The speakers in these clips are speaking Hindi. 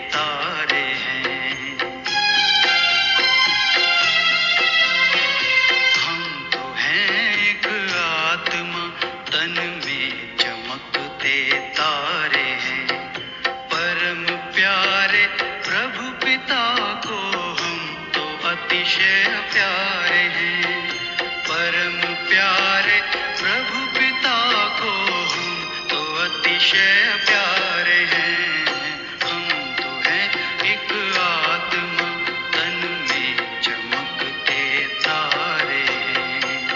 तारे हैं। हम तो हैं एक आत्मा, तन में चमकते तारे हैं। परम प्यारे प्रभु पिता को हम तो अतिशय प्यारे हैं। परम प्यारे प्रभु पिता को हम तो अतिशय प्यारे हैं। हम तो हैं एक आत्मा, तन में चमकते तारे हैं।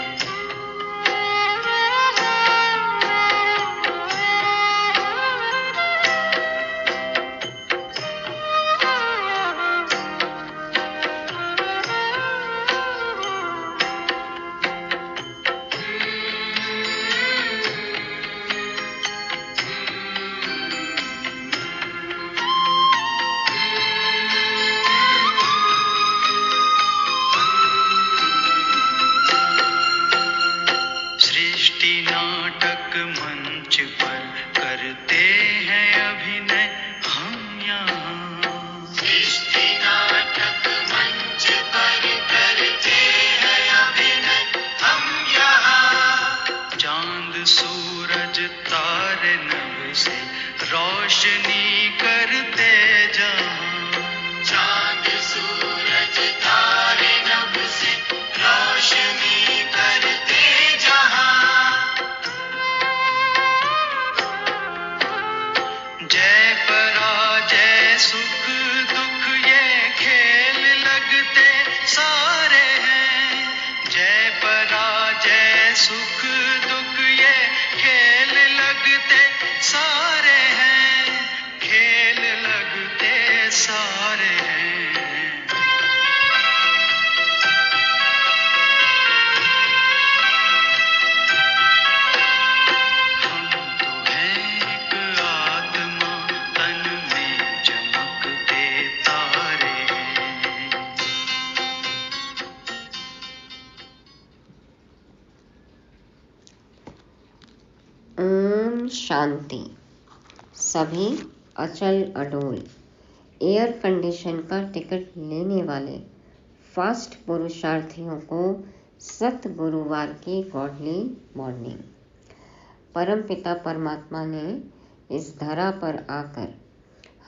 सृष्टि नाटक मंच पर करते हैं अभिनय हम यहाँ। सृष्टि नाटक मंच पर करते हैं अभिनय हम यहाँ। चांद सूरज तारे नभ से रोशनी करते जहाँ। चांद सूरज तारे नभ से रोशनी करते जय पराजय सुख दुख ये खेल लगते सारे हैं। जय पराजय सुख दुख ये खेल लगते सारे हैं। खेल लगते सारे हैं। हम तो हैं एक आत्मा, तन में चमकते तारे हैं। ओम शांति। सभी अचल अडोल एयर कंडीशन का टिकट लेने वाले फास्ट पुरुषार्थियों को सत गुरुवार की गॉडली मॉर्निंग। परमपिता परमात्मा ने इस धरा पर आकर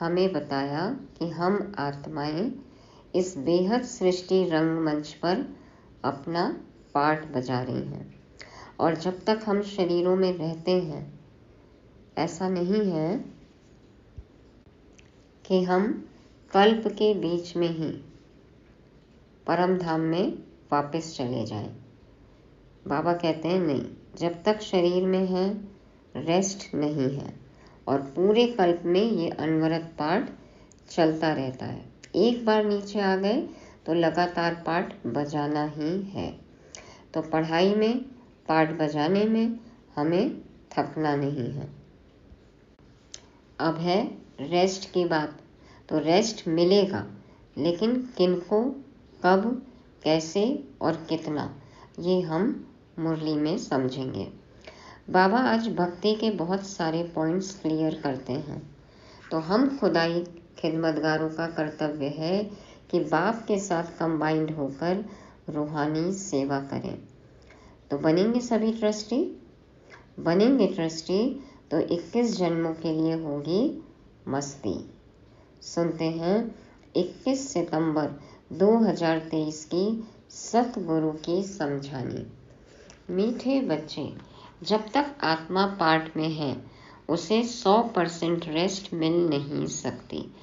हमें बताया कि हम आत्माएं इस बेहद सृष्टि रंगमंच पर अपना पार्ट बजा रही हैं। और जब तक हम शरीरों में रहते हैं, ऐसा नहीं है कि हम कल्प के बीच में ही परम धाम में वापस चले जाएं। बाबा कहते हैं नहीं, जब तक शरीर में है रेस्ट नहीं है। और पूरे कल्प में ये अनवरत पाठ चलता रहता है। एक बार नीचे आ गए तो लगातार पाठ बजाना ही है। तो पढ़ाई में, पाठ बजाने में हमें थकना नहीं है। अब है रेस्ट की बात। तो रेस्ट मिलेगा, लेकिन किनको, कब, कैसे और कितना, ये हम मुरली में समझेंगे। बाबा आज भक्ति के बहुत सारे पॉइंट्स क्लियर करते हैं। तो हम खुदाई खिदमतगारों का कर्तव्य है कि बाप के साथ कंबाइंड होकर रूहानी सेवा करें। तो बनेंगे सभी ट्रस्टी। बनेंगे ट्रस्टी तो 21 जन्मों के लिए होगी मस्ती। सुनते हैं 21 सितंबर 2023 की सतगुरु की समझानी। मीठे बच्चे, जब तक आत्मा पार्ट में है उसे 100% रेस्ट मिल नहीं सकती।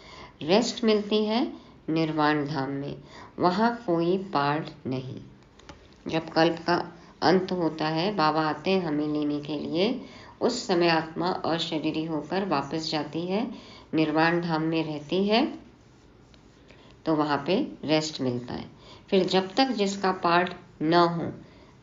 रेस्ट मिलती है निर्वाण धाम में, वहाँ कोई पार्ट नहीं। जब कल्प का अंत होता है, बाबा आते हैं हमें लेने के लिए। उस समय आत्मा अशरीरी होकर वापस जाती है, निर्वाण धाम में रहती है, तो वहाँ पे रेस्ट मिलता है। फिर जब तक जिसका पार्ट न हो,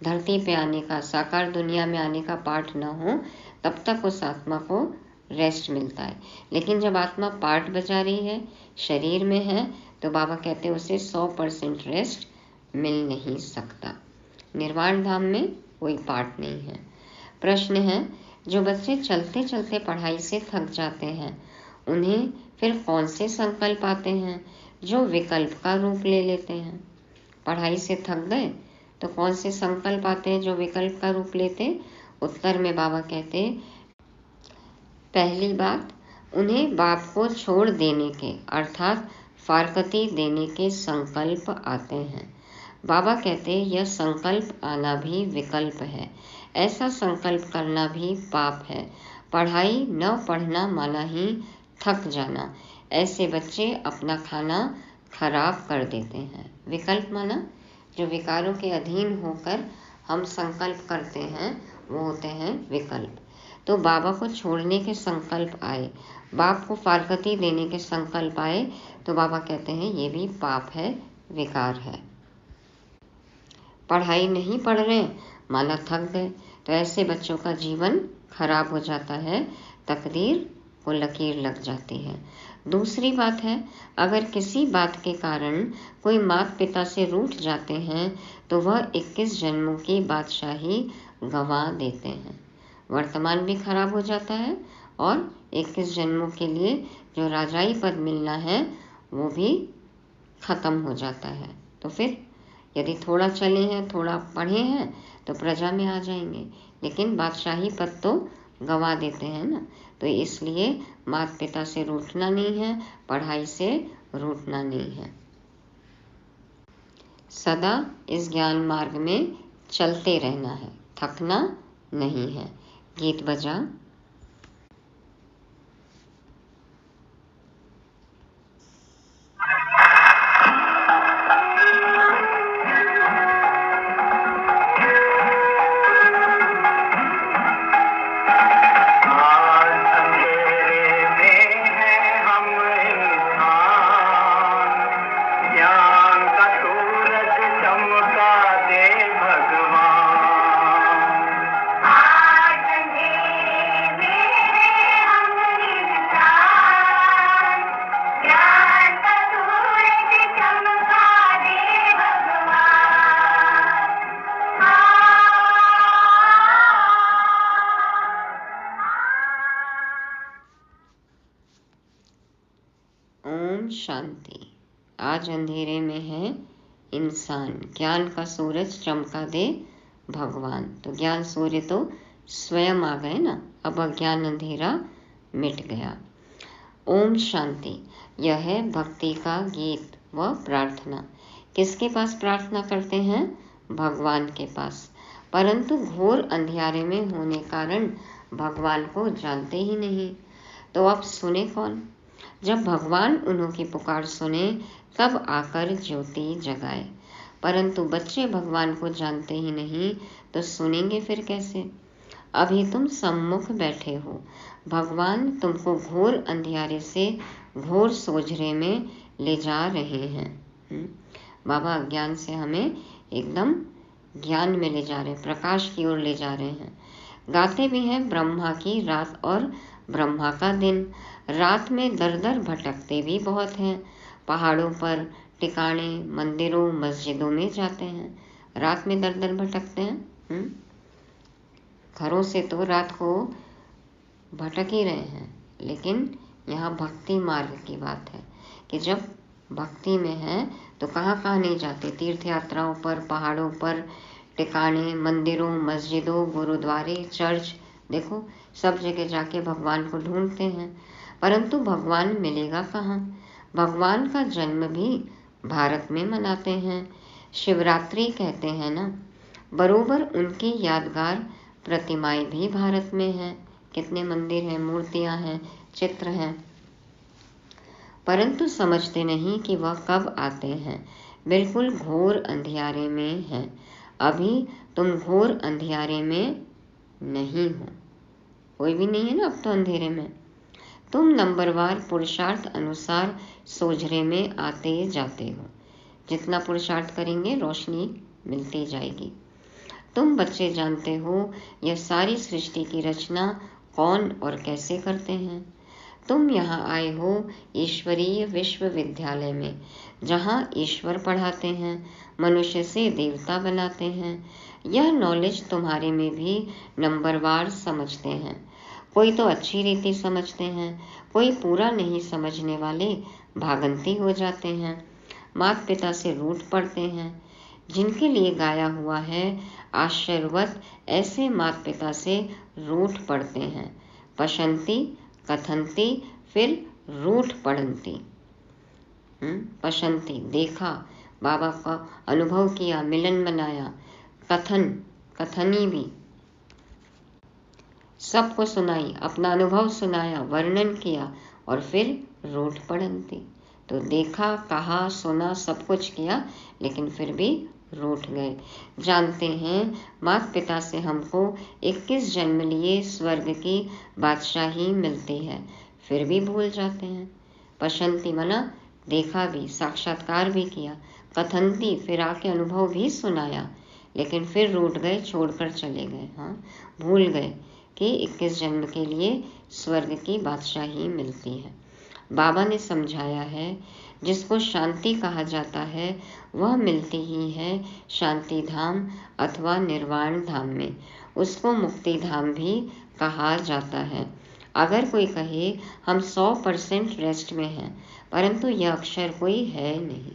धरती पे आने का, साकार दुनिया में आने का पार्ट न हो, तब तक उस आत्मा को रेस्ट मिलता है। लेकिन जब आत्मा पार्ट बजा रही है, शरीर में है, तो बाबा कहते हैं उसे 100% रेस्ट मिल नहीं सकता। निर्वाण धाम में कोई पार्ट नहीं है। प्रश्न है, जो बच्चे चलते चलते पढ़ाई से थक जाते हैं, उन्हें फिर कौन से संकल्प आते हैं जो विकल्प का रूप ले लेते हैं। पढ़ाई से थक गए तो कौन से संकल्प आते हैं जो विकल्प का रूप लेते। उत्तर में बाबा कहते, पहली बात, उन्हें बाप को छोड़ देने के अर्थात फारकती देने के संकल्प आते हैं। बाबा कहते, यह संकल्प आना भी विकल्प है। ऐसा संकल्प करना भी पाप है। पढ़ाई न पढ़ना माना ही थक जाना। ऐसे बच्चे अपना खाना खराब कर देते हैं। विकल्प माना जो विकारों के अधीन होकर हम संकल्प करते हैं वो होते हैं विकल्प। तो बाबा को छोड़ने के संकल्प आए, बाप को फारकती देने के संकल्प आए तो बाबा कहते हैं ये भी पाप है, विकार है। पढ़ाई नहीं पढ़ रहे माना थक गए तो ऐसे बच्चों का जीवन खराब हो जाता है, तकदीर को लकीर लग जाती है। दूसरी बात है, अगर किसी बात के कारण कोई माता पिता से रूठ जाते हैं तो वह 21 जन्मों की बादशाही गंवा देते हैं। वर्तमान भी खराब हो जाता है और 21 जन्मों के लिए जो राजाई पद मिलना है वो भी खत्म हो जाता है। तो फिर यदि थोड़ा चले हैं, थोड़ा पढ़े हैं तो प्रजा में आ जाएंगे, लेकिन बादशाही पद तो गंवा देते हैं ना। तो इसलिए माता पिता से रूठना नहीं है, पढ़ाई से रूठना नहीं है। सदा इस ज्ञान मार्ग में चलते रहना है, थकना नहीं है। गीत बजा। ओम शांति। आज अंधेरे में है इंसान, ज्ञान का सूरज चमका दे भगवान। तो ज्ञान सूर्य तो स्वयं आ गए ना, अब अज्ञान अंधेरा मिट गया। ओम शांति। यह है भक्ति का गीत व प्रार्थना। किसके पास प्रार्थना करते हैं? भगवान के पास। परंतु घोर अंधियारे में होने कारण भगवान को जानते ही नहीं। तो अब सुने कौन? जब भगवान उन्हों की पुकार सुने तब आकर ज्योति जगाए। परंतु बच्चे भगवान को जानते ही नहीं तो सुनेंगे फिर कैसे? अभी तुम सम्मुख बैठे हो, भगवान तुमको घोर अंधियारे से घोर सोझरे में ले जा रहे हैं। बाबा ज्ञान से हमें एकदम ज्ञान में ले जा रहे हैं, प्रकाश की ओर ले जा रहे हैं। गाते भी हैं ब्रह्मा की रात और ब्रह्मा का दिन। रात में दर दर भटकते भी बहुत हैं, पहाड़ों पर टिकाणे मंदिरों मस्जिदों में जाते हैं। रात में दर दर भटकते हैं। घरों से तो रात को भटक ही रहे हैं, लेकिन यहाँ भक्ति मार्ग की बात है कि जब भक्ति में है तो कहाँ कहाँ नहीं जाते, तीर्थ यात्राओं पर, पहाड़ों पर, टिकाणे मंदिरों मस्जिदों गुरुद्वारे चर्च, देखो सब जगह जाके भगवान को ढूंढते हैं। परंतु भगवान मिलेगा कहाँ? भगवान का जन्म भी भारत में मनाते हैं, शिवरात्रि कहते हैं ना। बरोबर उनकी यादगार प्रतिमाएं भी भारत में हैं। कितने मंदिर हैं, मूर्तियां हैं, चित्र हैं, परंतु समझते नहीं कि वह कब आते हैं। बिल्कुल घोर अंधियारे में हैं। अभी तुम घोर अंधियारे में नहीं हो, कोई भी नहीं है ना अब तो अंधेरे में। तुम नंबरवार पुरुषार्थ अनुसार सोझरे में आते जाते हो। जितना पुरुषार्थ करेंगे रोशनी मिलती जाएगी। तुम बच्चे जानते हो यह सारी सृष्टि की रचना कौन और कैसे करते हैं। तुम यहाँ आए हो ईश्वरीय विश्वविद्यालय में, जहाँ ईश्वर पढ़ाते हैं, मनुष्य से देवता बनाते हैं। यह नॉलेज तुम्हारे में भी नंबरवार समझते हैं। कोई तो अच्छी रीति समझते हैं, कोई पूरा नहीं समझने वाले भागंती हो जाते हैं, माता पिता से रूठ पड़ते हैं। जिनके लिए गाया हुआ है आश्चर्यवत ऐसे माता पिता से रूठ पड़ते हैं। पशंती कथंती फिर रूठ पड़ंती। पशंती देखा, बाबा का अनुभव किया, मिलन बनाया, कथनी भी सबको सुनाई, अपना अनुभव सुनाया, वर्णन किया और फिर रूठ पड़ंती। तो देखा, कहा, सुना, सब कुछ किया, लेकिन फिर भी रूठ गए। जानते हैं माता पिता से हमको 21 जन्म लिए स्वर्ग की बादशाही मिलती है, फिर भी भूल जाते हैं। पशंती मना देखा भी, साक्षात्कार भी किया, कथंती फिर आके अनुभव भी सुनाया, लेकिन फिर रूठ गए, छोड़कर चले गए। हाँ, भूल गए कि 21 जन्म के लिए स्वर्ग की बादशाही मिलती है। बाबा ने समझाया है जिसको शांति कहा जाता है वह मिलती ही है शांति धाम अथवा निर्वाण धाम में, उसको मुक्ति धाम भी कहा जाता है। अगर कोई कहे हम 100% रेस्ट में हैं, परंतु यह अक्षर कोई है नहीं।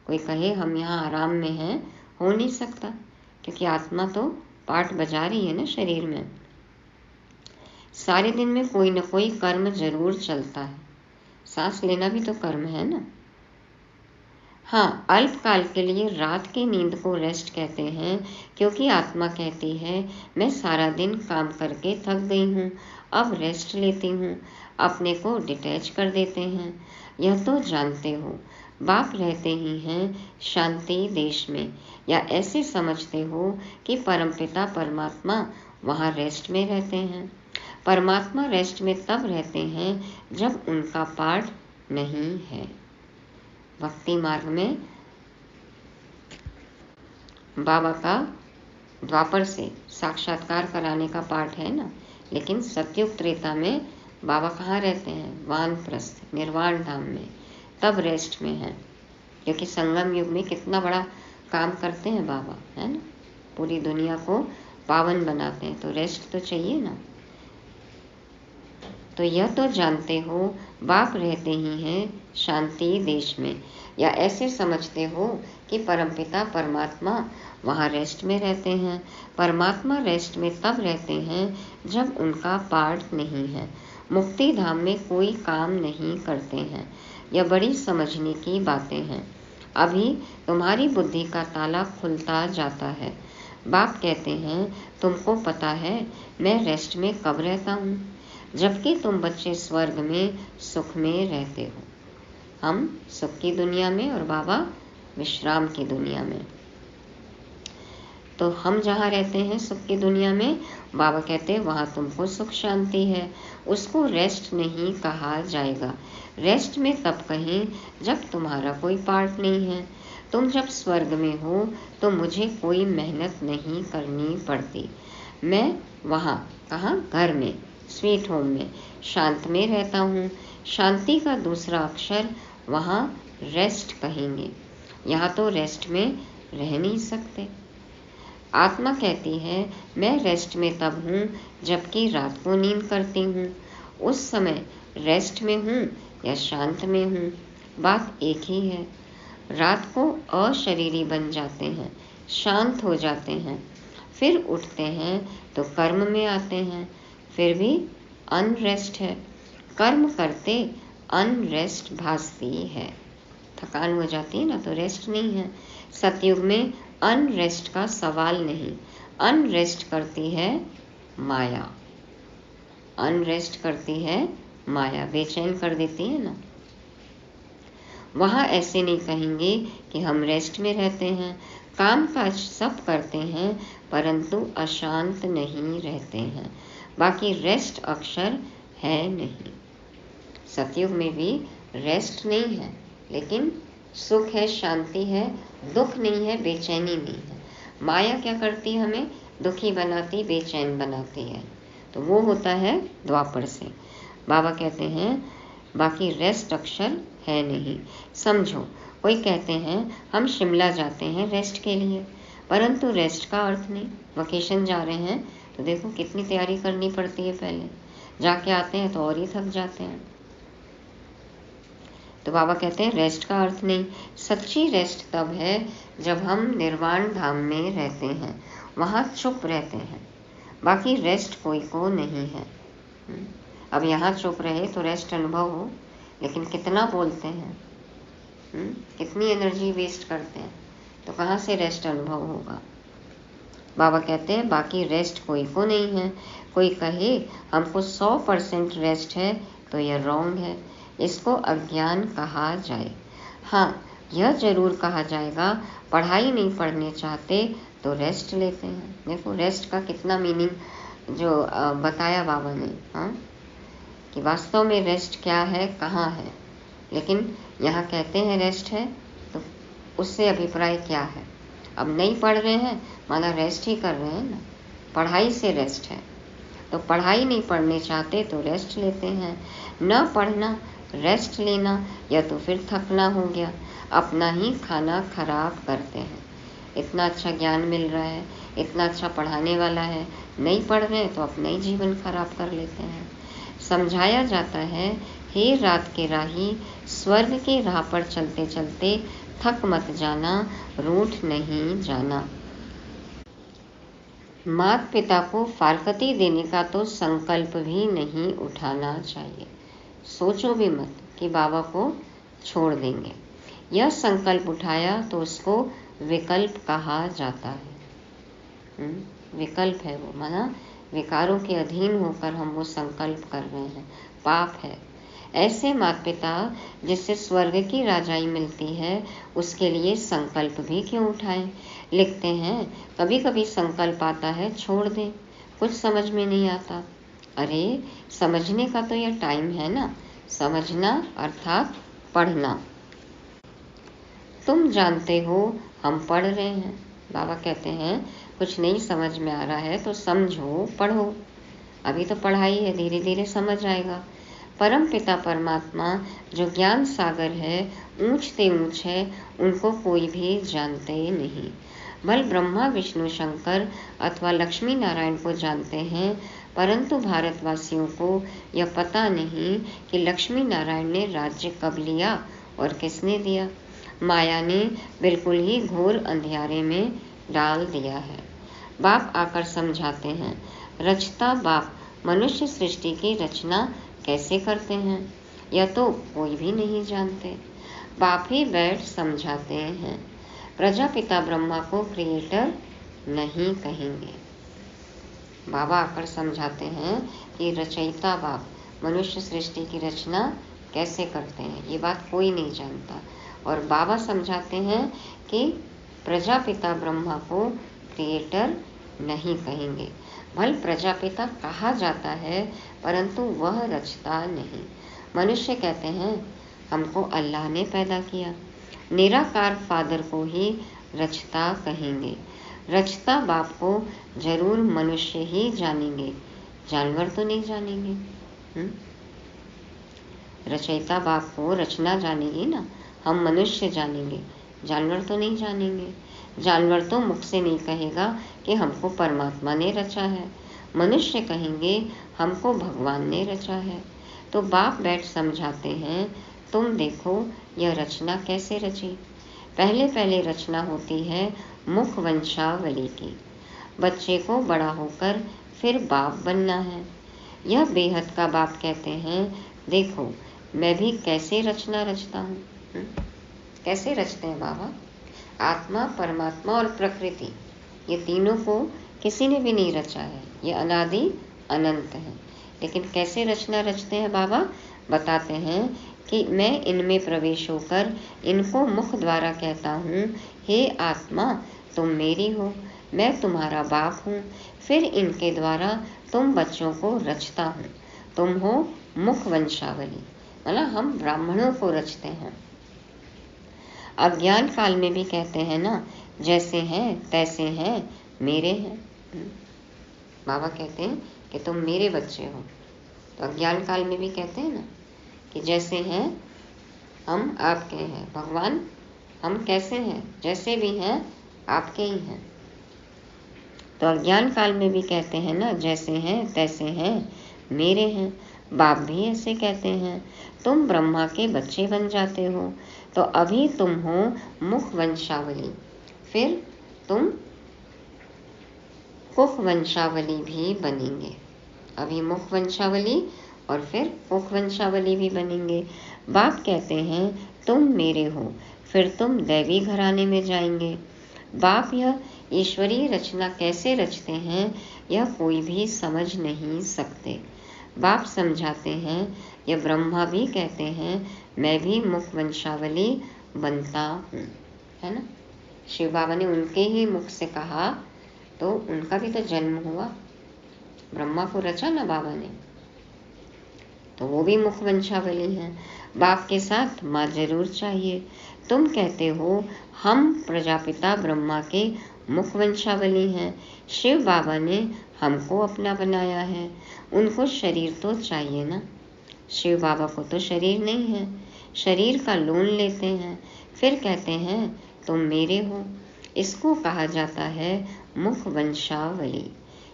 कोई कहे हम यहाँ आराम में हैं, हो नहीं सकता, क्योंकि आत्मा तो पाठ बजा रही है ना शरीर में। सारे दिन में कोई न कोई कर्म जरूर चलता है, सांस लेना भी तो कर्म है ना। हाँ, अल्प काल के लिए रात की नींद को रेस्ट कहते हैं, क्योंकि आत्मा कहती है मैं सारा दिन काम करके थक गई हूँ, अब रेस्ट लेती हूँ, अपने को डिटैच कर देते हैं। यह तो जानते हो बाप रहते ही हैं शांति देश में, या ऐसे समझते हो कि परमपिता परमात्मा वहाँ रेस्ट में रहते हैं। परमात्मा रेस्ट में तब रहते हैं जब उनका पाठ नहीं है। भक्ति मार्ग में बाबा का द्वापर से साक्षात्कार कराने का पाठ है ना, लेकिन सतयुग त्रेता में बाबा कहाँ रहते हैं? वानप्रस्थ निर्वाण धाम में, तब रेस्ट में हैं। क्योंकि संगम युग में कितना बड़ा काम करते हैं बाबा, है ना, पूरी दुनिया को पावन बनाते हैं, तो रेस्ट तो चाहिए ना। तो यह तो जानते हो बाप रहते ही हैं शांति देश में, या ऐसे समझते हो कि परमपिता परमात्मा वहाँ रेस्ट में रहते हैं। परमात्मा रेस्ट में तब रहते हैं जब उनका पार्ट नहीं है। मुक्ति धाम में कोई काम नहीं करते हैं। यह बड़ी समझने की बातें हैं। अभी तुम्हारी बुद्धि का ताला खुलता जाता है। बाप कहते हैं तुमको पता है मैं रेस्ट में कब रहता हूँ, जबकि तुम बच्चे स्वर्ग में सुख में रहते हो। हम सुख की दुनिया में और बाबा विश्राम की दुनिया में। तो हम जहाँ रहते हैं सुख की दुनिया में, बाबा कहते हैं वहाँ तुमको सुख शांति है, उसको रेस्ट नहीं कहा जाएगा। रेस्ट में तब कहें जब तुम्हारा कोई पार्ट नहीं है। तुम जब स्वर्ग में हो तो मुझे कोई मेहनत नहीं करनी पड़ती। मैं वहाँ कहाँ, घर में, स्वीट होम में शांत में रहता हूँ। शांति का दूसरा अक्षर वहाँ रेस्ट कहेंगे। यहाँ तो रेस्ट में रह नहीं सकते। आत्मा कहती है मैं रेस्ट में तब हूँ जबकि रात को नींद करती हूँ। उस समय रेस्ट में हूँ या शांत में हूँ, बात एक ही है। रात को अशरीरी बन जाते हैं, शांत हो जाते हैं, फिर उठते हैं तो कर्म में आते हैं, फिर भी अनरेस्ट है। कर्म करते अनरेस्ट भासती है, थकान हो जाती है ना, तो रेस्ट नहीं है। सतयुग में अनरेस्ट का सवाल नहीं। अनरेस्ट करती है माया, अनरेस्ट करती है माया, बेचैन कर देती है ना। वहाँ ऐसे नहीं कहेंगे कि हम रेस्ट में रहते हैं, काम काज सब करते हैं, परंतु अशांत नहीं रहते हैं। बाकी रेस्ट अक्षर है नहीं। सतयुग में भी रेस्ट नहीं है, लेकिन सुख है, शांति है, दुख नहीं है, बेचैनी नहीं है। माया क्या करती है? हमें दुखी बनाती, बेचैन बनाती है। तो वो होता है द्वापर से। बाबा कहते हैं बाकी रेस्ट अक्षर है नहीं। समझो, कोई कहते हैं हम शिमला जाते हैं रेस्ट के लिए, परंतु रेस्ट का अर्थ नहीं। वकेशन जा रहे हैं तो देखो कितनी तैयारी करनी पड़ती है पहले। जाके आते हैं तो और ही थक जाते हैं। तो बाबा कहते हैं रेस्ट का अर्थ नहीं, सच्ची रेस्ट तब है जब हम निर्वाण धाम में रहते हैं, वहाँ चुप रहते हैं। बाकी रेस्ट कोई को नहीं है। अब यहाँ चुप रहे तो रेस्ट अनुभव हो, लेकिन कितना बोलते हैं, कितनी एनर्जी वेस्ट करते हैं, तो कहाँ से रेस्ट अनुभव होगा। बाबा कहते हैं बाकी रेस्ट कोई को नहीं है। कोई कहे हमको 100% रेस्ट है तो यह रॉन्ग है, इसको अज्ञान कहा जाए। हाँ, यह जरूर कहा जाएगा पढ़ाई नहीं पढ़ने चाहते तो रेस्ट लेते हैं। देखो रेस्ट का कितना मीनिंग जो बताया बाबा ने, हाँ, कि वास्तव में रेस्ट क्या है, कहाँ है। लेकिन यहाँ कहते हैं रेस्ट है, तो उससे अभिप्राय क्या है। अब नहीं पढ़ रहे हैं माना रेस्ट ही कर रहे हैं ना, पढ़ाई से रेस्ट है। तो पढ़ाई नहीं पढ़ने चाहते तो रेस्ट लेते हैं। न पढ़ना रेस्ट लेना या तो फिर थकना हो गया, अपना ही खाना खराब करते हैं। इतना अच्छा ज्ञान मिल रहा है, इतना अच्छा पढ़ाने वाला है, नहीं पढ़ रहे तो अपना ही जीवन खराब कर लेते हैं। समझाया जाता है, हे रात के राही, स्वर्ग के राह पर चलते चलते थक मत जाना, रूठ नहीं जाना। माता पिता को फारकती देने का तो संकल्प भी नहीं उठाना चाहिए। सोचो भी मत कि बाबा को छोड़ देंगे। यह संकल्प उठाया तो उसको विकल्प कहा जाता है। विकल्प है वो, माना विकारों के अधीन होकर हम वो संकल्प कर रहे हैं, पाप है। ऐसे माता पिता जिससे स्वर्ग की राजाई मिलती है, उसके लिए संकल्प भी क्यों उठाएं। लिखते हैं कभी कभी संकल्प आता है छोड़ दें, कुछ समझ में नहीं आता। अरे समझने का तो यह टाइम है ना, समझना अर्थात पढ़ना। तुम जानते हो हम पढ़ रहे हैं। बाबा कहते हैं कुछ नहीं समझ में आ रहा है तो समझो, पढ़ो। अभी तो पढ़ाई है, धीरे धीरे समझ आएगा। परम पिता परमात्मा जो ज्ञान सागर है, ऊंच से ऊंच है, उनको कोई भी जानते नहीं। भल ब्रह्मा विष्णु शंकर अथवा लक्ष्मी नारायण को जानते हैं, परंतु भारतवासियों को यह पता नहीं कि लक्ष्मी नारायण ने राज्य कब लिया और किसने दिया। माया ने बिल्कुल ही घोर अंधियारे में डाल दिया है। बाप आकर समझाते हैं, रचता बाप मनुष्य सृष्टि की रचना कैसे करते हैं, यह तो कोई भी नहीं जानते। बाप ही बैठ समझाते हैं। प्रजापिता ब्रह्मा को क्रिएटर नहीं कहेंगे। बाबा आकर समझाते हैं कि रचयिता बाप मनुष्य सृष्टि की रचना कैसे करते हैं, ये बात कोई नहीं जानता। और बाबा समझाते हैं कि प्रजापिता ब्रह्मा को क्रिएटर नहीं कहेंगे। भल प्रजापिता कहा जाता है, परंतु वह रचता नहीं। मनुष्य कहते हैं हमको अल्लाह ने पैदा किया। निराकार फादर को ही रचता कहेंगे। रचता बाप को जरूर मनुष्य ही जानेंगे, जानवर तो नहीं जानेंगे। रचयिता बाप को रचना जानेगी ना, हम मनुष्य जानेंगे, जानवर तो नहीं जानेंगे। जानवर तो मुख से नहीं कहेगा कि हमको परमात्मा ने रचा है, मनुष्य कहेंगे हमको भगवान ने रचा है। तो बाप बैठ समझाते हैं, तुम देखो यह रचना कैसे रची। पहले पहले रचना होती है मुख वंशावली की। बच्चे को बड़ा होकर फिर बाप बनना है। यह बेहद का बाप कहते हैं, देखो मैं भी कैसे रचना रचता हूँ। कैसे रचते हैं बाबा? आत्मा, परमात्मा और प्रकृति, ये तीनों को किसी ने भी नहीं रचा है, ये अनादि अनंत है। लेकिन कैसे रचना रचते हैं बाबा? बताते हैं कि मैं इनमें प्रवेश होकर इनको मुख द्वारा कहता हूँ, हे आत्मा तुम मेरी हो, मैं तुम्हारा बाप हूँ। फिर इनके द्वारा तुम बच्चों को रचता हूँ। तुम हो मुख वंशावली, मतलब हम ब्राह्मणों को रचते हैं। अज्ञान काल में भी कहते हैं ना, जैसे हैं तैसे हैं, मेरे हैं। बाबा कहते हैं कि तुम मेरे बच्चे हो। तो अज्ञान काल में भी कहते हैं ना कि जैसे हैं हम आपके हैं। भगवान हम कैसे हैं? जैसे भी हैं आपके ही हैं। तो अज्ञान काल में भी कहते हैं ना, जैसे हैं तैसे हैं, मेरे हैं। बाप भी ऐसे कहते हैं। तुम ब्रह्मा के बच्चे बन जाते हो तो अभी तुम हो मुख वंशावली, फिर तुम कुख वंशावली भी बनेंगे। अभी मुख वंशावली और फिर कुख वंशावली भी बनेंगे। बाप कहते हैं तुम मेरे हो, फिर तुम दैवी घराने में जाएंगे। बाप यह ईश्वरीय रचना कैसे रचते हैं यह कोई भी समझ नहीं सकते। बाप समझाते हैं, यह ब्रह्मा भी कहते हैं मैं भी मुख वंशावली बनता हूँ, है ना। शिव बाबा ने उनके ही मुख से कहा तो उनका भी तो जन्म हुआ। ब्रह्मा को रचा ना बाबा ने, तो वो भी मुख वंशावली हैं। बाप के साथ माँ जरूर चाहिए। तुम कहते हो हम प्रजापिता ब्रह्मा के मुख वंशावली हैं। शिव बाबा ने हमको अपना बनाया है, उनको शरीर तो चाहिए ना। शिव बाबा को तो शरीर नहीं है, शरीर का लोन लेते हैं, फिर कहते हैं तुम मेरे हो। इसको कहा जाता है मुख वंशावली।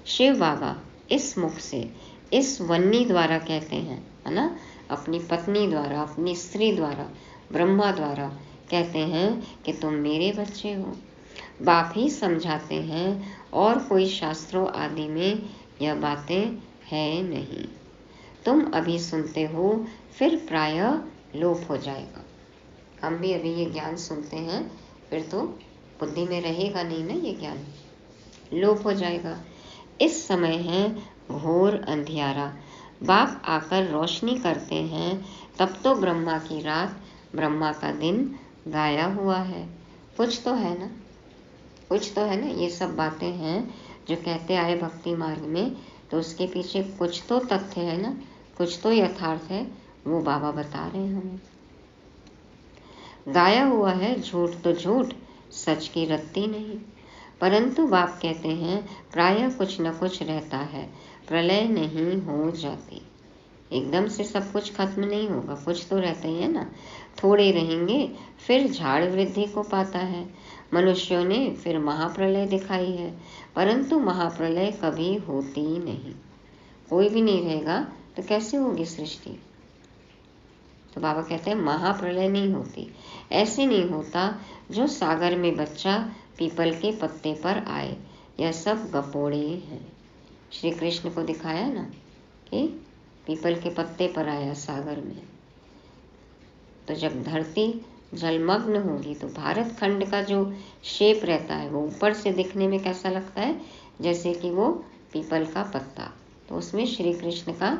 शिव बाबा इस मुख से, इस वन्नी द्वारा कहते हैं, है ना, अपनी पत्नी द्वारा, अपनी स्त्री द्वारा, ब्रह्मा द्वारा कहते हैं कि तुम मेरे बच्चे हो। बाप ही समझाते हैं और कोई शास्त्रों आदि में यह बातें है नहीं। तुम अभी सुनते हो, फिर प्रायः लोप हो जाएगा। हम भी अभी ये ज्ञान सुनते हैं, फिर तो बुद्धि में रहेगा नहीं ना, ये ज्ञान लोप हो जाएगा। इस समय है घोर अंधियारा। बाप आकर रोशनी करते हैं, तब तो ब्रह्मा की रात, ब्रह्मा का दिन गाया हुआ है। कुछ तो है ना, कुछ तो है ना। ये सब बातें हैं जो कहते आए भक्ति मार्ग में, तो उसके पीछे कुछ तो तथ्य है ना, कुछ तो यथार्थ है, वो बाबा बता रहे हैं हमें। गाया हुआ है झूठ तो झूठ, सच की रत्ती नहीं। परंतु बाप कहते हैं प्रायः कुछ न कुछ रहता है, प्रलय नहीं हो जाती। एकदम से सब कुछ खत्म नहीं होगा, कुछ तो रहता ही है ना। थोड़े रहेंगे फिर झाड़ वृद्धि को पाता है। मनुष्यों ने फिर महाप्रलय दिखाई है, परंतु महाप्रलय कभी होती नहीं। कोई भी नहीं रहेगा तो कैसे होगी सृष्टि। तो बाबा कहते हैं महाप्रलय नहीं होती। ऐसे नहीं होता जो सागर में बच्चा पीपल के पत्ते पर आए, यह सब गपोड़े हैं। श्री कृष्ण को दिखाया ना कि पीपल के पत्ते पर आया सागर में। तो जब धरती जलमग्न होगी तो भारत खंड का जो शेप रहता है वो ऊपर से दिखने में कैसा लगता है, जैसे कि वो पीपल का पत्ता। तो उसमें श्री कृष्ण का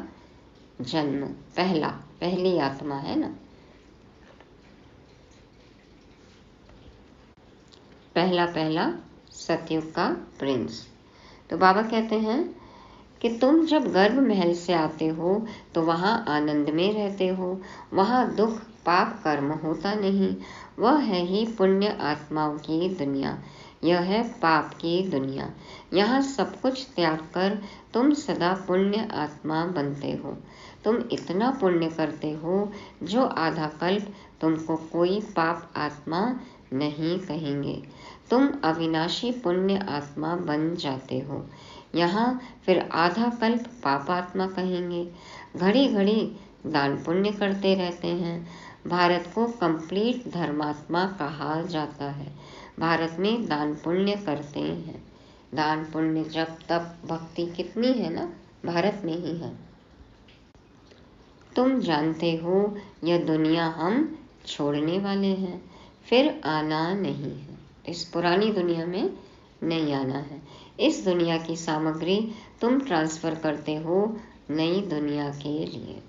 जन्म, पहली आत्मा है ना, पहला सतयुग का प्रिंस। तो बाबा कहते हैं कि तुम जब गर्भ महल से आते हो तो वहाँ आनंद में रहते हो, वहाँ दुख पाप कर्म होता नहीं। वह है ही पुण्य आत्माओं की दुनिया, यह है पाप की दुनिया। यहाँ सब कुछ त्याग कर तुम सदा पुण्य आत्मा बनते हो। तुम इतना पुण्य करते हो जो आधा कल्प तुमको कोई पाप आत्मा नहीं कहेंगे। तुम अविनाशी पुण्य आत्मा बन जाते हो। यहाँ फिर आधा कल्प पापात्मा कहेंगे। घड़ी घड़ी दान पुण्य करते रहते हैं। भारत को कंप्लीट धर्मात्मा कहा जाता है। भारत में दान पुण्य करते हैं। दान पुण्य जप तप भक्ति कितनी है ना, भारत में ही है। तुम जानते हो यह दुनिया हम छोड़ने वाले हैं, फिर आना नहीं है। इस पुरानी दुनिया में नहीं आना है। इस दुनिया की सामग्री तुम ट्रांसफर करते हो नई दुनिया के लिए।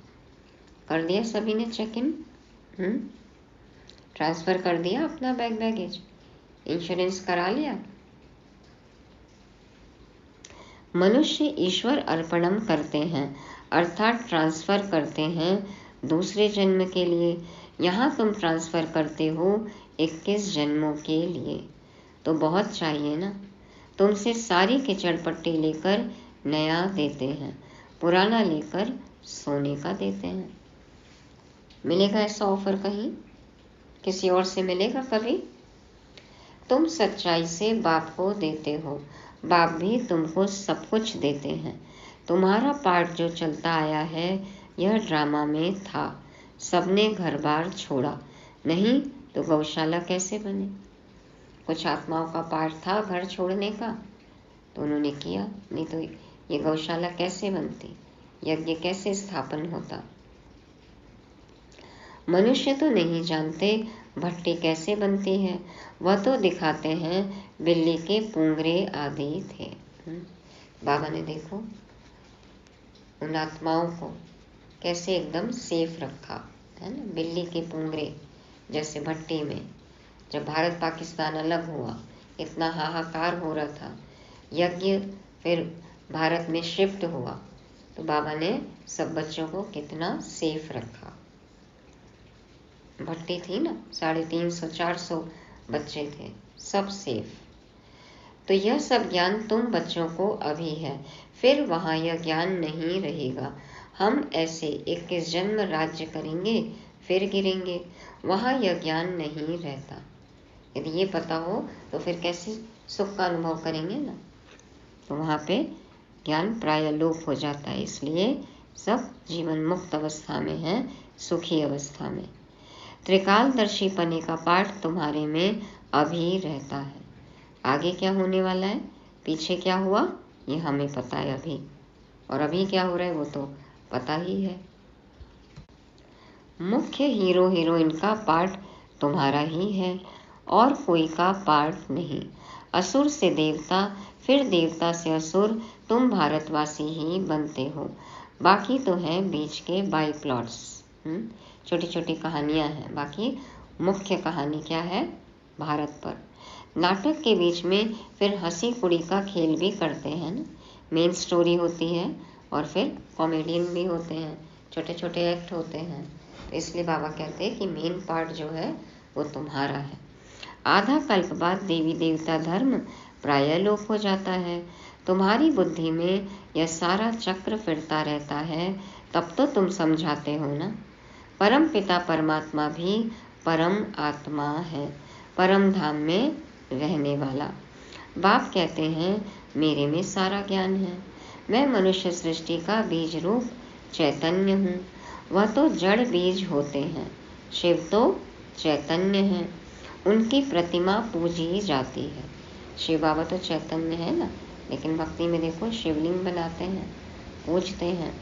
कर दिया सभी ने चेक इन, ट्रांसफर कर दिया अपना बैगेज, इंश्योरेंस करा लिया। मनुष्य ईश्वर अर्पणम करते हैं, अर्थात ट्रांसफर करते हैं दूसरे जन्म के लिए। यहाँ तुम ट्रांसफर करते हो 21 जन्मों के लिए। तो बहुत चाहिए ना। तुमसे सारी किचड़ पट्टी लेकर नया देते हैं, पुराना लेकर सोने का देते हैं। मिलेगा ऐसा ऑफर कहीं, किसी और से मिलेगा कभी? तुम सच्चाई से बाप को देते हो, बाप भी तुमको सब कुछ देते हैं। तुम्हारा पार्ट जो चलता आया है यह ड्रामा में था। सबने घर बार छोड़ा, नहीं तो गौशाला कैसे बने। कुछ आत्माओं का पार्ट था घर छोड़ने का, तो उन्होंने किया, नहीं तो ये गौशाला कैसे बनती, यज्ञ कैसे स्थापन होता। मनुष्य तो नहीं जानते भट्टी कैसे बनती है, वह तो दिखाते हैं बिल्ली के पूंगरे आदि थे। बाबा ने देखो उन आत्माओं को कैसे एकदम सेफ रखा है ना, बिल्ली के पूंगरे जैसे भट्टी में। जब भारत पाकिस्तान अलग हुआ, इतना हाहाकार हो रहा था, यज्ञ फिर भारत में शिफ्ट हुआ, तो बाबा ने सब बच्चों को कितना सेफ रखा। भट्टी थी ना, 350-400 बच्चे थे, सब सेफ। तो यह सब ज्ञान तुम बच्चों को अभी है, फिर वहाँ यह ज्ञान नहीं रहेगा। हम ऐसे 21 जन्म राज्य करेंगे, फिर गिरेंगे, वहाँ यह ज्ञान नहीं रहता। यदि ये पता हो तो फिर कैसे सुख का अनुभव करेंगे ना, तो वहाँ पे ज्ञान प्राय लोप हो जाता है। इसलिए सब जीवन मुक्त अवस्था में है, सुखी अवस्था में। त्रिकालदर्शी पने का पाठ तुम्हारे में अभी रहता है। आगे क्या होने वाला है, पीछे क्या हुआ, ये हमें पता है अभी, और अभी क्या हो रहा है वो तो पता ही है। मुख्य हीरो हीरोइन का पार्ट तुम्हारा ही है, और कोई का पार्ट नहीं। असुर से देवता, फिर देवता से असुर, तुम भारतवासी ही बनते हो। बाकी तो हैं बीच के बाई प्लॉट्स, छोटी छोटी कहानियां हैं। बाकी मुख्य कहानी क्या है, भारत पर। नाटक के बीच में फिर हंसी कुड़ी का खेल भी करते हैं ना, मेन स्टोरी होती है और फिर कॉमेडियन भी होते हैं, छोटे छोटे एक्ट होते हैं। तो इसलिए बाबा कहते हैं कि मेन पार्ट जो है वो तुम्हारा है। आधा कल्प बाद देवी देवता धर्म प्राय लोप हो जाता है। तुम्हारी बुद्धि में यह सारा चक्र फिरता रहता है, तब तो तुम समझाते हो ना। परम पिता परमात्मा भी परम आत्मा है, परम धाम में रहने वाला। बाप कहते हैं मेरे में सारा ज्ञान है, मैं मनुष्य सृष्टि का बीज रूप चैतन्य हूँ। वह तो जड़ बीज होते हैं, शिव तो चैतन्य हैं, उनकी प्रतिमा पूजी जाती है। शिव बाबा तो चैतन्य है ना, लेकिन भक्ति में देखो शिवलिंग बनाते हैं, पूजते हैं।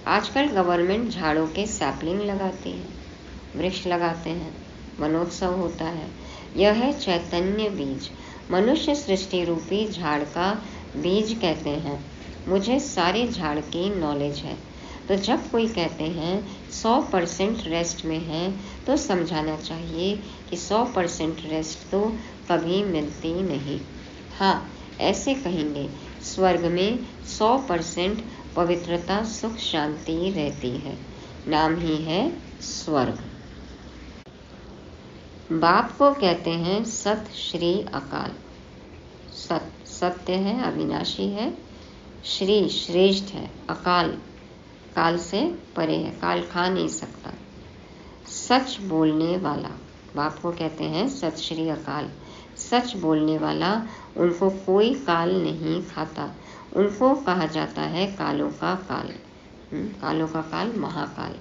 आजकल गवर्नमेंट झाड़ों के सैपलिंग लगाती है, वृक्ष लगाते हैं, वनोत्सव होता है। यह है चैतन्य बीज, मनुष्य सृष्टि रूपी झाड़ का बीज कहते हैं। मुझे सारे झाड़ की नॉलेज है, तो जब कोई कहते हैं 100% रेस्ट में है, तो समझाना चाहिए कि 100% रेस्ट तो कभी मिलती नहीं। हाँ, ऐसे कहेंगे स्वर्ग में 100% पवित्रता सुख शांति रहती है, नाम ही है स्वर्ग। बाप को कहते हैं सत श्री अकाल। सत सत्य है, अविनाशी है, श्री श्रेष्ठ है, अकाल काल से परे है, काल खा नहीं सकता। सच बोलने वाला, बाप को कहते हैं सत श्री अकाल। सच बोलने वाला, उनको कोई काल नहीं खाता, उनको कहा जाता है कालों का काल। कालों का काल महाकाल।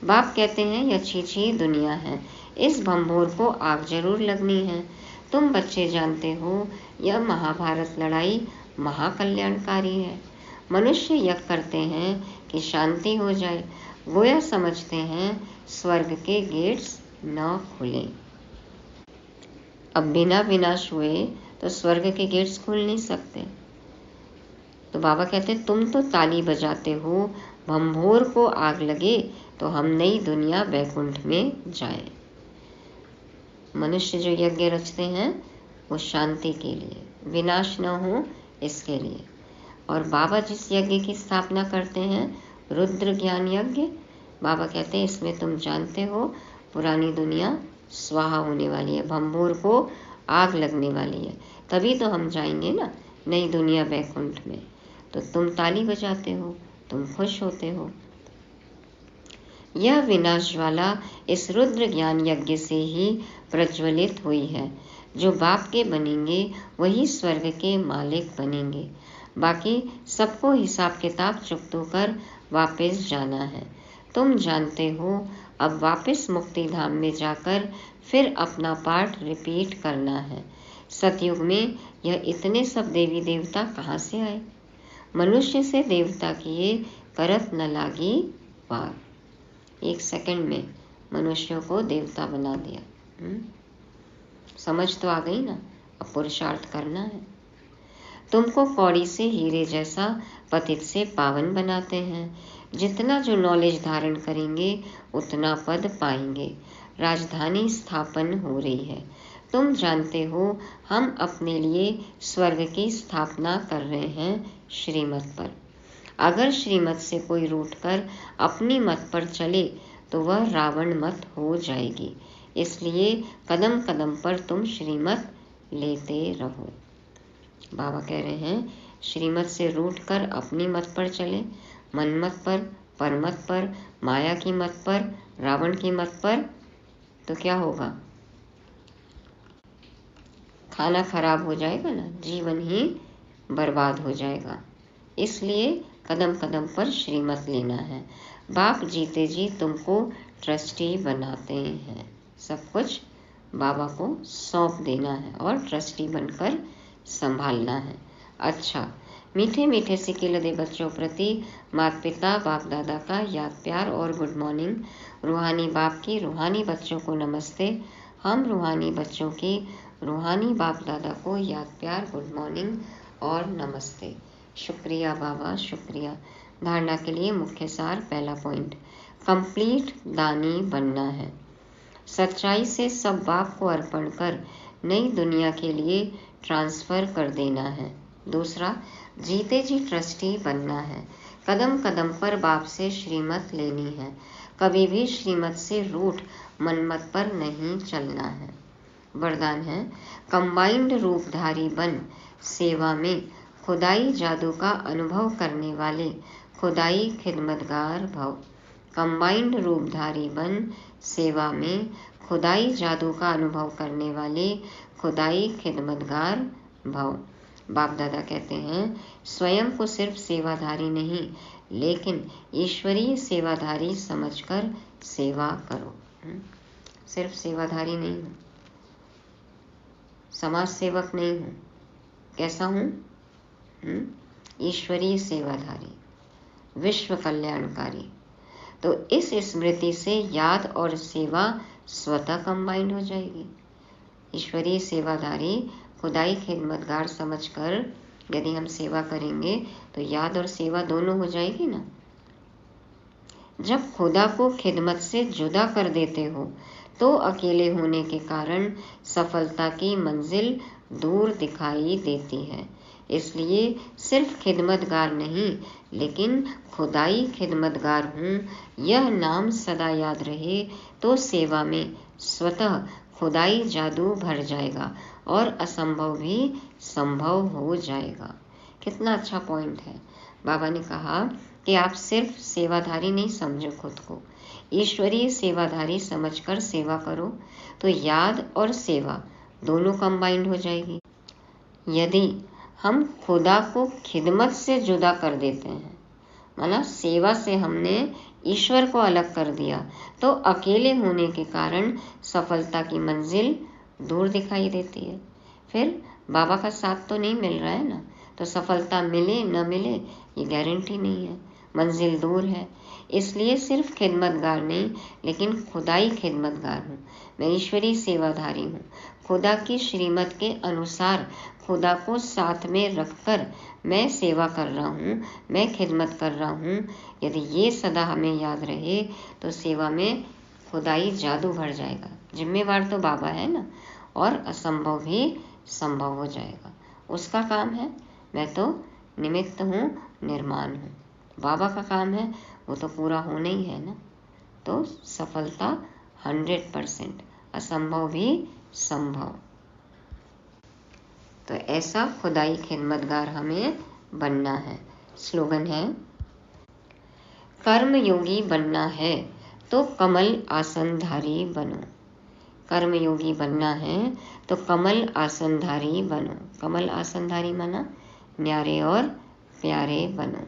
बाप कहते हैं यह छी दुनिया है, इस भंभोर को आग जरूर लगनी है। तुम बच्चे जानते हो यह महाभारत लड़ाई महाकल्याणकारी है। मनुष्य यज्ञ करते हैं कि शांति हो जाए, गोया समझते हैं स्वर्ग के गेट्स न खुले। अब बिना विनाश हुए तो स्वर्ग के गेट्स खुल नहीं सकते। तो बाबा कहते तुम तो ताली बजाते हो, भंभोर को आग लगे तो हम नई दुनिया वैकुंठ में जाएं। मनुष्य जो यज्ञ रचते हैं वो शांति के लिए, विनाश न हो इसके लिए। और बाबा जिस यज्ञ की स्थापना करते हैं, रुद्र ज्ञान यज्ञ, बाबा कहते हैं इसमें तुम जानते हो पुरानी दुनिया स्वाहा होने वाली है, भंभोर को आग लगने वाली है, तभी तो हम जाएंगे ना नई दुनिया वैकुंठ में। तो तुम ताली बजाते हो, तुम खुश होते हो। यह विनाश ज्वाला इस रुद्र ज्ञान यज्ञ से ही प्रज्वलित हुई है। जो बाप के बनेंगे वही स्वर्ग के मालिक बनेंगे। बाकी सबको हिसाब किताब चुकतो कर वापस जाना है। तुम जानते हो, अब वापस मुक्ति धाम में जाकर फिर अपना पाठ रिपीट करना है। सतयुग में यह इतने सब देवी देवता कहाँ से आए? मनुष्य से देवता किए करत न लागी पार। 1 सेकंड में मनुष्यों को देवता बना दिया। समझ तो आ गई ना? अब पुरुषार्थ करना है। तुमको कौड़ी से हीरे जैसा, पतित से पावन बनाते हैं। जितना जो नॉलेज धारण करेंगे उतना पद पाएंगे। राजधानी स्थापन हो रही है। तुम जानते हो, हम अपने लिए स्वर्ग की स्थापना कर रहे हैं श्रीमत पर। अगर श्रीमत से कोई रूठकर अपनी मत पर चले तो वह रावण मत हो जाएगी। इसलिए कदम कदम पर तुम श्रीमत लेते रहो। बाबा कह रहे हैं, श्रीमत से रूठकर अपनी मत पर चले, मनमत पर, परमत पर, माया की मत पर, रावण की मत पर, तो क्या होगा? खाना खराब हो जाएगा ना, जीवन ही बर्बाद हो जाएगा। इसलिए कदम कदम पर श्रीमत लेना है। बाप जीते जी तुमको ट्रस्टी बनाते हैं। सब कुछ बाबा को सौंप देना है और ट्रस्टी बनकर संभालना है। अच्छा, मीठे मीठे सिक्के लदे बच्चों प्रति माता पिता बाप दादा का याद प्यार और गुड मॉर्निंग। रूहानी बाप की रूहानी बच्चों को नमस्ते। हम रूहानी बच्चों की रूहानी बाप दादा को याद प्यार, गुड मॉर्निंग और नमस्ते। शुक्रिया बाबा, शुक्रिया। धारणा के लिए मुख्य सार। पहला पॉइंट, कंप्लीट दानी बनना है। सच्चाई से सब बाप को अर्पण कर नई दुनिया के लिए ट्रांसफर कर देना है। दूसरा, जीते जी ट्रस्टी बनना है। कदम कदम पर बाप से श्रीमत लेनी है। कभी भी श्रीमत से रूठ मनमत पर नहीं चलना है। वरदान है, कंबाइंड रूपधारी बन सेवा में खुदाई जादू का अनुभव करने वाले खुदाई खिदमतगार भव। कंबाइंड रूपधारी बन सेवा में खुदाई जादू का अनुभव करने वाले खुदाई खिदमतगार भव। बाप दादा कहते हैं, स्वयं को सिर्फ सेवाधारी नहीं लेकिन ईश्वरीय सेवाधारी समझकर सेवा करो। सिर्फ सेवाधारी नहीं हूँ, समाज सेवक नहीं हूँ, कैसा हूँ? ईश्वरीय सेवाधारी, विश्व कल्याणकारी। तो इस स्मृति से याद और सेवा स्वतः कंबाइंड हो जाएगी। ईश्वरीय सेवाधारी खुदाई खिदमतगार समझकर यदि हम सेवा करेंगे तो याद और सेवा दोनों हो जाएगी ना। जब खुदा को खिदमत से जुदा कर देते हो तो अकेले होने के कारण सफलता की मंजिल दूर दिखाई देती है। इसलिए सिर्फ खिदमतगार नहीं लेकिन खुदाई खिदमतगार हूँ, यह नाम सदा याद रहे तो सेवा में स्वतः खुदाई जादू भर जाएगा और असंभव भी संभव हो जाएगा। कितना अच्छा पॉइंट है। बाबा ने कहा कि आप सिर्फ सेवाधारी नहीं समझो खुद को, ईश्वरीय सेवाधारी समझकर सेवा करो तो याद और सेवा दोनों कंबाइंड हो जाएगी। यदि हम खुदा को खिदमत से जुदा कर देते हैं, माना सेवा से हमने ईश्वर को अलग कर दिया, तो अकेले होने के कारण सफलता की मंजिल दूर दिखाई देती है। फिर बाबा का साथ तो नहीं मिल रहा है ना, तो सफलता मिले न मिले ये गारंटी नहीं है, मंजिल दूर है। इसलिए सिर्फ खिदमतगार नहीं लेकिन खुदाई खिदमतगार हूँ, मैं ईश्वरीय सेवाधारी हूँ। खुदा की श्रीमत के अनुसार खुदा को साथ में रखकर मैं सेवा कर रहा हूँ, मैं खिदमत कर रहा हूँ। यदि ये सदा हमें याद रहे तो सेवा में खुदाई जादू भर जाएगा। जिम्मेवार तो बाबा है ना, और असंभव भी संभव हो जाएगा। उसका काम है, मैं तो निमित्त हूँ, निर्माण हूँ। बाबा का काम है, वो तो पूरा होना ही है ना। तो सफलता 100%, असंभव भी संभव। तो ऐसा खुदाई खिदमतगार हमें बनना है। स्लोगन है, कर्म योगी बनना है तो कमल आसनधारी बनो। कर्म योगी बनना है तो कमल आसनधारी बनो। कमल आसनधारी माना न्यारे और प्यारे बनो।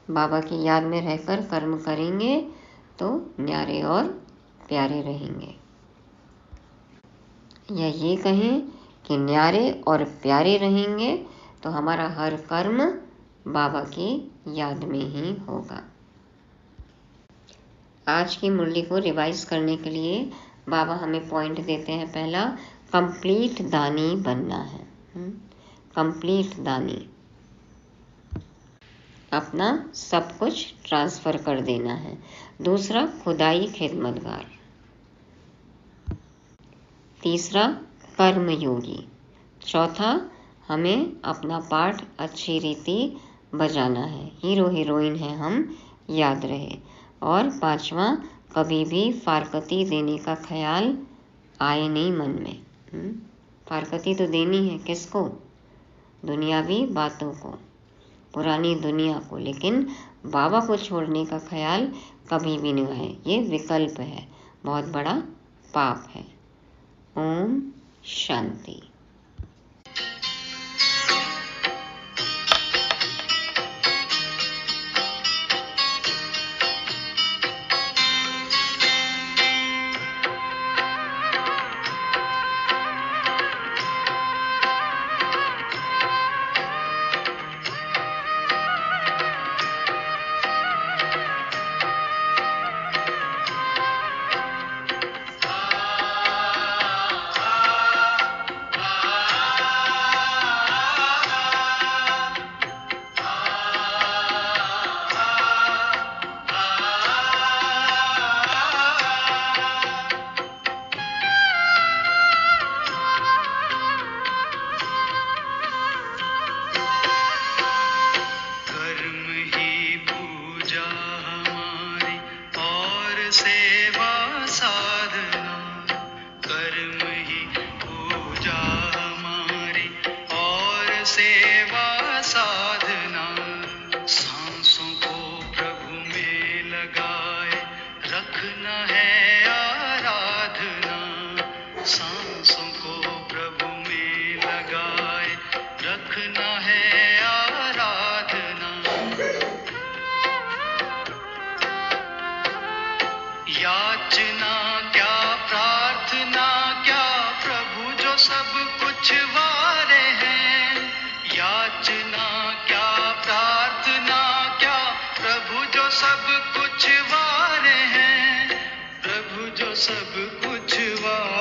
बाबा की याद में रहकर कर्म करेंगे तो न्यारे और प्यारे रहेंगे। या ये कहें कि न्यारे और प्यारे रहेंगे तो हमारा हर कर्म बाबा की याद में ही होगा। आज की मुरली को रिवाइज करने के लिए बाबा हमें पॉइंट देते हैं। पहला, कंप्लीट दानी बनना है। कंप्लीट दानी, अपना सब कुछ ट्रांसफर कर देना है। दूसरा, खुदाई खिदमतगार। तीसरा, कर्मयोगी। चौथा, हमें अपना पाठ अच्छी रीति बजाना है। हीरो हीरोइन है हम, याद रहे। और पांचवा, कभी भी फारकती देने का ख्याल आए नहीं मन में। फारकती तो देनी है किसको? दुनियावी बातों को, पुरानी दुनिया को, लेकिन बाबा को छोड़ने का ख्याल कभी भी नहीं आए। ये विकल्प है, बहुत बड़ा पाप है। ओम शांति। याचना क्या, प्रार्थना क्या, प्रभु जो सब कुछ वारे हैं। याचना क्या, प्रार्थना क्या, प्रभु जो सब कुछ वारे हैं। प्रभु जो सब कुछ वारे